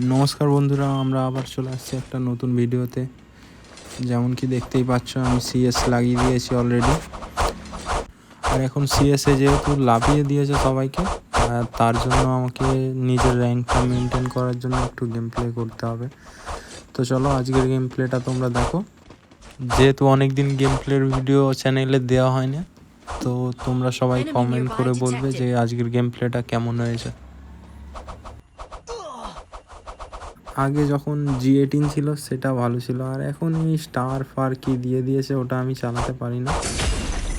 নমস্কার বন্ধুরা, আমরা আবার চলে আসছি একটা নতুন ভিডিওতে। যেমন কি দেখতেই পাচ্ছ, আমি সিএস লাগিয়ে দিয়েছি অলরেডি। আর এখন সিএসে যেহেতু লাভিয়ে দিয়েছে সবাইকে, তার জন্য আমাকে নিজের র্যাঙ্কটা মেনটেন করার জন্য একটু গেম প্লে করতে হবে। তো চলো আজকের গেম প্লেটা তোমরা দেখো। যেহেতু অনেক দিন গেম প্লের ভিডিও চ্যানেলে দেওয়া হয় না, তো তোমরা সবাই কমেন্ট করে বলবে যে আজকের গেম প্লেটা কেমন হয়েছে। আগে যখন G18 ছিল সেটা ভালো ছিল, আর এখন এই স্টার ফার কি দিয়ে দিয়েছে, ওটা আমি চালাতে পারি না।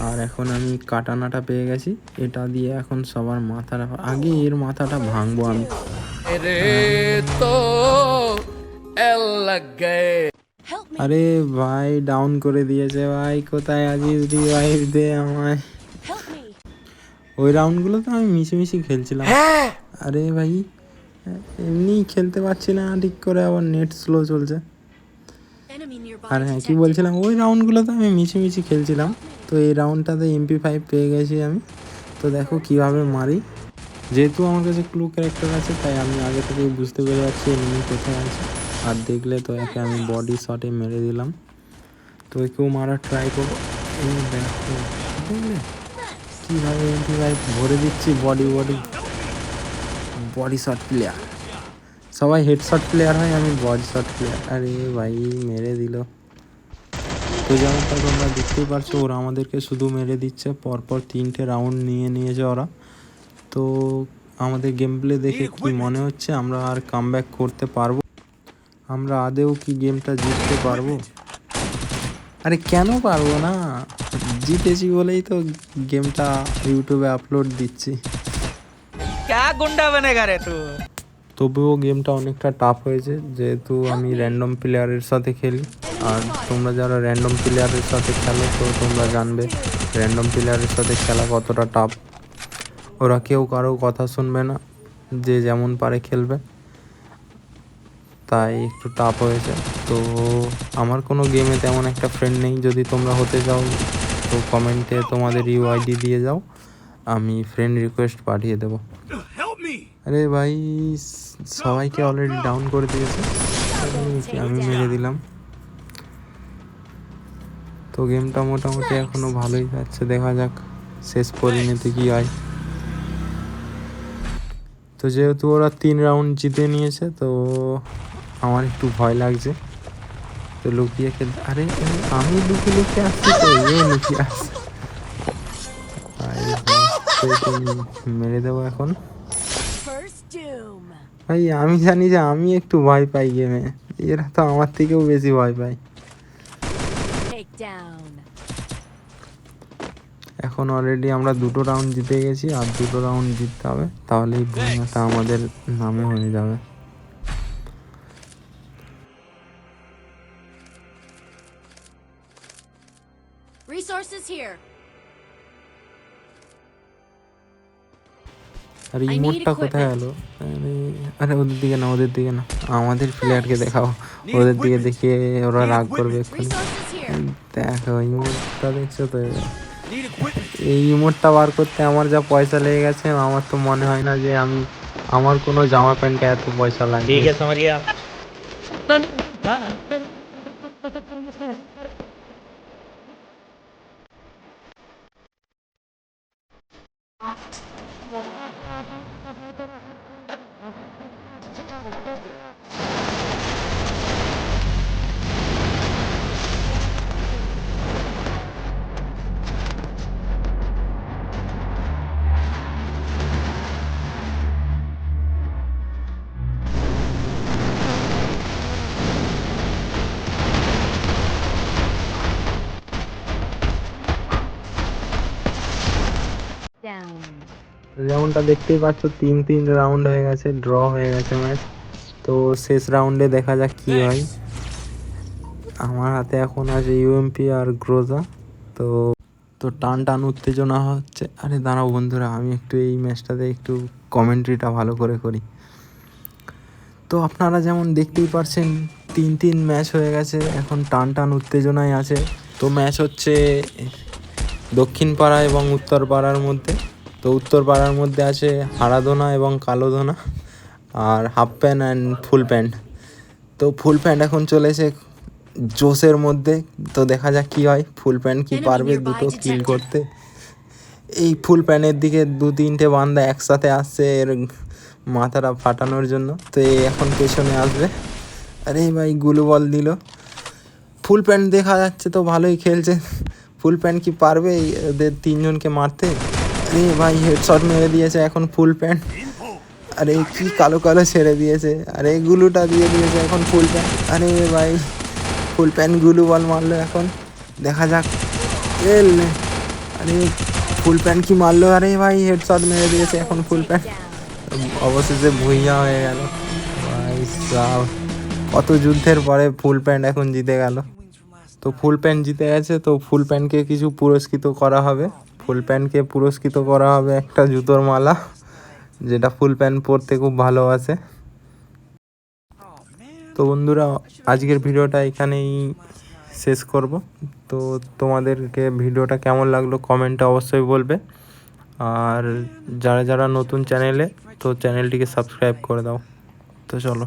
আর এখন আমি কাটানাটা পেয়ে গেছি, এটা দিয়ে এখন সবার মাথাটা, আগে এর মাথাটা ভাঙবো আমি। আরে ভাই ডাউন করে দিয়েছে ভাই, কোথায় আছিস রিভাইভ দে আমায়। ওই রাউন্ডগুলো তো আমি মিশিমিশি খেলছিলাম। আরে ভাই এমনি খেলতে পারছি না ঠিক করে, আবার নেট স্লো চলছে। আর হ্যাঁ, কি বলছিলাম, ওই রাউন্ডগুলোতে আমি মিছিমিছি খেলছিলাম। তো এই রাউন্ডটাতে MP5 পেয়ে গেছি আমি। তো দেখো কিভাবে মারি। যেহেতু আমার কাছে ক্লু ক্যারেক্টার আছে, তাই আমি আগে থেকেই বুঝতে পেরে যাচ্ছি এনিমি কোথায় আছে। আর দেখলে তো একে আমি বডি শটে মেরে দিলাম। তো একেও মারার ট্রাই করবো। এই দেখো দেখলে কীভাবে MP5 ভরে দিচ্ছি। বডি শট প্লেয়ার, সবাই হেডশট প্লেয়ার হয়, আমি বডি শট প্লেয়ার। আরে ভাই মেরে দিল। তো যেমনটা তোমরা দেখতেই পারছো, ওরা আমাদেরকে শুধু মেরে দিচ্ছে। পরপর 3টে রাউন্ড নিয়েছে ওরা। তো আমাদের গেম প্লে দেখে কি মনে হচ্ছে আমরা আর কামব্যাক করতে পারবো? আমরা আদেও কি গেমটা জিততে পারবো? আরে কেন পারবো না, জিতেছি বলেই তো গেমটা ইউটিউবে আপলোড দিচ্ছি। তবুও গেমটা অনেকটা টাফ হয়েছে, যেহেতু আমি র্যান্ডম প্লেয়ারের সাথে খেলি। আর তোমরা যারা র্যান্ডম প্লেয়ারের সাথে খেলো, তো তোমরা জানবে র্যান্ডম প্লেয়ারের সাথে খেলা কতটা টাফ। ওরা কেউ কারো কথা শুনবে না, যে যেমন পারে খেলবে, তাই একটু টাফ হয়েছে। তো আমার কোনো গেমে তেমন একটা ফ্রেন্ড নেই। যদি তোমরা হতে চাও তো কমেন্টে তোমাদের ইউআইডি দিয়ে যাও, আমি ফ্রেন্ড রিকোয়েস্ট পাঠিয়ে দেবো। আরে ভাই সবাইকে অলরেডি ডাউন করে দিয়েছে, আমি মেরে দিলাম। তো গেমটা মোটামুটি এখনো ভালোই যাচ্ছে, দেখা যাক শেষ পরিণতি কি হয়। তো যেহেতু ওরা 3 রাউন্ড জিতে নিয়েছে, তো আমার একটু ভয় লাগছে। তো লুকিয়ে খেলতে, আরে আমি লুকিয়ে আসছি, তো লুকিয়ে আসছে। মেরে দেবো এখন। ভাই আমি জানি যে আমি একটু ভয় পাই গেমে, এরা তো আমার থেকেও বেশি ভয় পায়। এখন অলরেডি আমরা 2টো রাউন্ড জিতে গেছি, আর 2টো রাউন্ড জিততে হবে, তাহলেই ভূমিকাটা আমাদের নামে হয়ে যাবে। আর ইমোটটা কোথায় গেল? আরে ওদের দিকে না, আমাদের প্লেয়ারকে দেখাও। ওদের দিকে দেখিয়ে ওরা রাগ করবে এক্ষুনি। দেখো ইমোটটা দেখছো তো? এই ইমোটটা বার করতে আমার যা পয়সা লেগে গেছে, আমার তো মনে হয় না যে আমার কোনো জামা প্যান্টে এত পয়সা লাগে। যেমনটা দেখতেই পাচ্ছ 3 রাউন্ড হয়ে গেছে, ড্র হয়ে গেছে ম্যাচ। তো শেষ রাউন্ডে দেখা যাক কি হয়। আমার হাতে এখন আছে ইউএমপি আর গ্রোজা। তো তো টান উত্তেজনা হচ্ছে। আরে দাঁড়াও বন্ধুরা, আমি একটু এই ম্যাচটাতে একটু কমেন্ট্রিটা ভালো করে করি। তো আপনারা যেমন দেখতেই পারছেন 3 ম্যাচ হয়ে গেছে, এখন টান উত্তেজনায় আছে। তো ম্যাচ হচ্ছে দক্ষিণ পাড়া এবং উত্তর পাড়ার মধ্যে। তো উত্তর পাড়ার মধ্যে আছে হারাধনা এবং কালোধনা, আর half pant and full pant. তো ফুল প্যান্ট এখন চলেছে জোশের মধ্যে, তো দেখা যাক কী হয়, ফুল প্যান্ট কি পারবে দুটো কিল করতে। এই ফুল প্যান্টের দিকে 2-3টে বান্দা একসাথে আসছে এর মাথাটা ফাটানোর জন্য, তো এই এখন পেছনে আসবে। আরে ভাই গুলু বল দিল, ফুল প্যান্ট দেখা যাচ্ছে তো ভালোই খেলছে, ফুল প্যান্ট কি পারবে এদের 3জনকে মারতে? আরে ভাই হেডশট মেরে দিয়েছে এখন ফুল প্যান্ট, আরে কি কালো কালো ছেড়ে দিয়েছে, আরে গুলুটা দিয়ে দিয়েছে এখন ফুল প্যান্ট। আরে ভাই ফুল প্যান্ট গুলু বল মারলো এখন, দেখা যাক। আরে ফুল প্যান্ট কি মারলো, আরে ভাই হেডশট মেরে দিয়েছে এখন ফুল প্যান্ট, অবশেষে ভুইয়া হয়ে গেল। ভাই সাব, কত যুদ্ধের পরে ফুল প্যান্ট এখন জিতে গেল। তো ফুল প্যান্ট জিতে গেছে, তো ফুল প্যান্টকে কিছু পুরস্কৃত করা হবে। ফুল প্যান্টকে পুরস্কৃত করা হবে একটা জুতোর মালা, যেটা ফুল প্যান্ট পরতে খুব ভালোবাসে। তো বন্ধুরা আজকের ভিডিওটা এখানেই শেষ করব। তো তোমাদেরকে ভিডিওটা কেমন লাগলো কমেন্টে অবশ্যই বলবে, আর যারা যারা নতুন চ্যানেলে, তো চ্যানেলটিকে সাবস্ক্রাইব করে দাও। তো চলো।